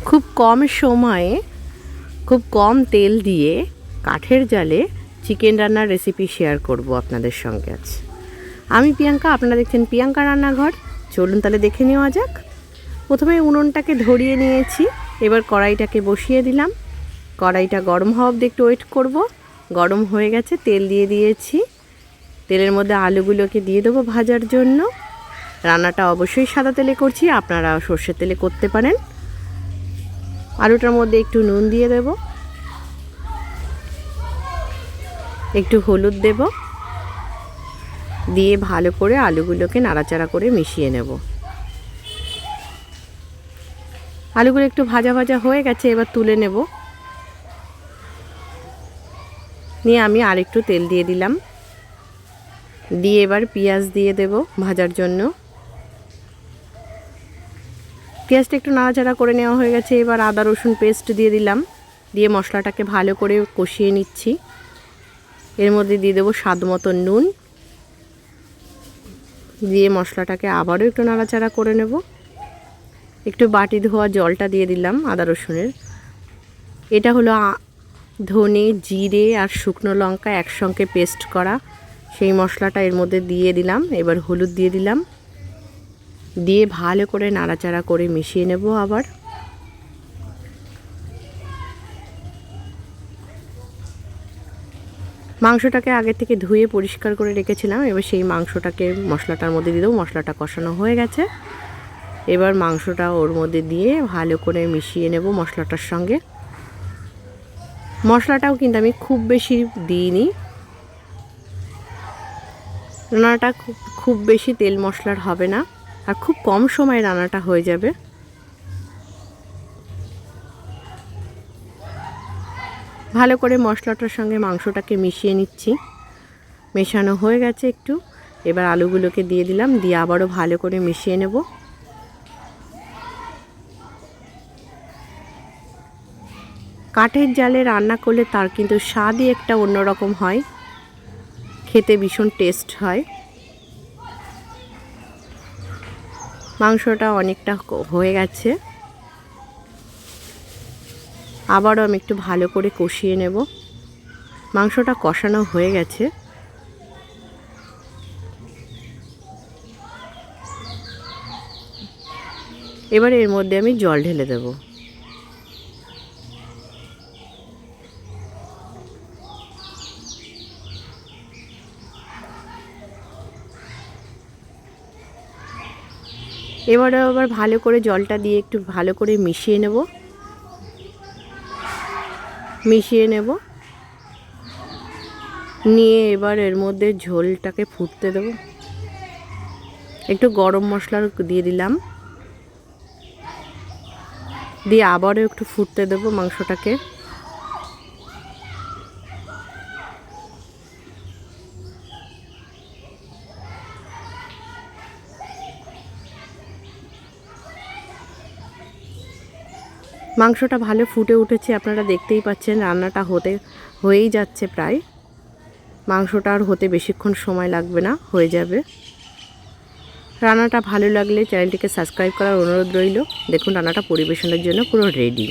খুব কম সময়ে খুব কম তেল দিয়ে কাঠের জালে চিকেন রান্নার রেসিপি শেয়ার করব আপনাদের সঙ্গে আজ। আমি প্রিয়াঙ্কা, আপনারা দেখছেন প্রিয়াঙ্কা রান্নাঘর। চলুন তাহলে দেখে নেওয়া যাক। প্রথমে উনুনটাকে ধরিয়ে নিয়েছি, এবার কড়াইটাকে বসিয়ে দিলাম। কড়াইটা গরম হওয়া অবধি একটু ওয়েট করব। গরম হয়ে গেছে, তেল দিয়ে দিয়েছি। তেলের মধ্যে আলুগুলোকে দিয়ে দেবো ভাজার জন্য। রান্নাটা অবশ্যই সাদা তেলে করছি, আপনারা সর্ষের তেলে করতে পারেন। আলুটার মধ্যে একটু নুন দিয়ে দেব, একটু হলুদ দেব, দিয়ে ভালো করে আলুগুলোকে নাড়াচাড়া করে মিশিয়ে নেব। আলুগুলো একটু ভাজা ভাজা হয়ে গেছে, এবার তুলে নেব। নিয়ে আমি আরেকটু তেল দিয়ে দিলাম, দিয়ে এবার পেঁয়াজ দিয়ে দেব ভাজার জন্য। পেঁয়াজটা একটু নাড়াচাড়া করে নেওয়া হয়ে গেছে, এবার আদা রসুন পেস্ট দিয়ে দিলাম, দিয়ে মশলাটাকে ভালো করে কষিয়ে নিচ্ছি। এর মধ্যে দিয়ে দেবো স্বাদ মতো নুন, দিয়ে মশলাটাকে আবারও একটু নাড়াচাড়া করে নেব। একটু বাটি ধোয়া জলটা দিয়ে দিলাম আদা রসুনের। এটা হলো ধনে, জিরে আর শুকনো লঙ্কা একসঙ্গে পেস্ট করা, সেই মশলাটা এর মধ্যে দিয়ে দিলাম। এবার হলুদ দিয়ে দিলাম, দিয়ে ভালো করে নাড়াচাড়া করে মিশিয়ে নেব। আবার মাংসটাকে আগে থেকে ধুয়ে পরিষ্কার করে রেখেছিলাম, এবার সেই মাংসটাকে মশলাটার মধ্যে দিয়ে দেবো। মশলাটা কষানো হয়ে গেছে, এবার মাংসটা ওর মধ্যে দিয়ে ভালো করে মিশিয়ে নেব মশলাটার সঙ্গে। মশলাটাও কিন্তু আমি খুব বেশি দিইনি, রান্নাটা খুব বেশি তেল মশলার হবে না, আর খুব কম সময়ে রান্নাটা হয়ে যাবে। ভালো করে মশলাটার সঙ্গে মাংসটাকে মিশিয়ে নিচ্ছি। মেশানো হয়ে গেছে একটু, এবার আলুগুলোকে দিয়ে দিলাম, দিয়ে আবারও ভালো করে মিশিয়ে নেব। কাঠের জালে রান্না করলে তার কিন্তু স্বাদই একটা অন্যরকম হয়, খেতে ভীষণ টেস্ট হয়। মাংসটা অনেকটা হয়ে গেছে, আবারও আমি একটু ভালো করে কষিয়ে নেব। মাংসটা কষানো হয়ে গেছে, এবার এর মধ্যে আমি জল ঢেলে দেব। এবারে আবার ভালো করে জলটা দিয়ে একটু ভালো করে মিশিয়ে নেব। নিয়ে এবার এর মধ্যে ঝোলটাকে ফুটতে দেব। একটু গরম মশলা দিয়ে দিলাম, দিয়ে আবারও একটু ফুটতে দেব মাংসটাকে। মাংসটা ভালো ফুটে উঠেছে, আপনারা দেখতেই পাচ্ছেন। রান্নাটা হয়েই যাচ্ছে প্রায়। মাংসটা আর হতে বেশিক্ষণ সময় লাগবে না, হয়ে যাবে। রান্নাটা ভালো লাগলে চ্যানেলটিকে সাবস্ক্রাইব করার অনুরোধ রইল। দেখুন রান্নাটা পরিবেশনের জন্য পুরো রেডি।